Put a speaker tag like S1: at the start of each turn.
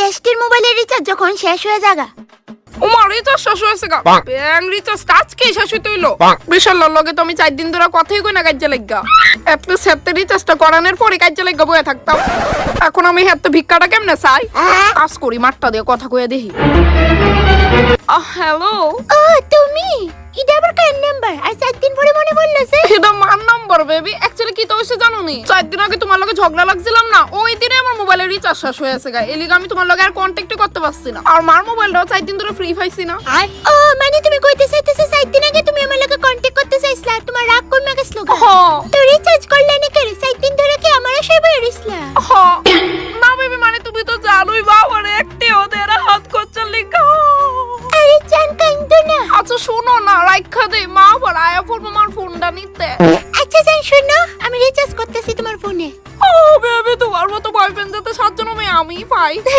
S1: বেস্টির মোবাইলের রিচার্জ যখন শেষ হয়ে যাগা।
S2: ওমার রিচার্জ শেষ হয়েছে গা। ব্যাং রিচার্জ আজকে শেষ হইতে হইলো। বিশাল লগে তো আমি 4 দিন ধরে কথাই কই না কাজে লাগা। এত সেতে রিচার্জটা করানোর পরে কাজে লাগা বইয়া থাকতাম। এখন আমি হেতে ভিক্ষাটা কেমনে চাই? কাজ করি মাঠটা দিয়ে কথা কইয়া দেখি। হ্যালো।
S1: ও তুমি এটা আবার কার নাম্বার? আর 4 দিন পরে মনে পড়লো যে
S2: এটা মার নাম্বার বেবি। অ্যাকচুয়ালি কি তো হইছে জানো নি? 4 দিন আগে তোমার লগে ঝগড়া লাগছিলাম না, ওই দিনে আমার মোবাইলের রিচার্জ শেষ হয়ে গেছে গা। এলিগা আমি তোমার লগে আর কন্টাক্টই করতে পারছি না। আর মার মোবাইলটাও 4 দিন ধরে ফ্রি পাইছি না।
S1: ও মানে তুমি কইতে চাইতেছো 4 দিন আগে তুমি আমার লগে কন্টাক্ট করতে চাইছিলা, আর তোমার রাগ কোন মাগে ছিল গা? তো রিচার্জ করলে না করে 4 দিন ধরে কি আমারও সেবাই রিসলা?
S2: না বেবি, মানে তুমি তো জানোই বাবার একটি ওদের হাত করছে লিখা।
S1: আরে জান কাইন্দো না।
S2: আচ্ছা শোনো না, রাইখা দে, মা আবার আয়া পড়বো আমার ফোনটা নিতে।
S1: আচ্ছা জান শোনো, আমি রিচার্জ করতেছি তোমার ফোনে।
S2: ও বেবি, তোমার মতো বয়ফ্রেন্ড যাতে 7 জন আমি পাই।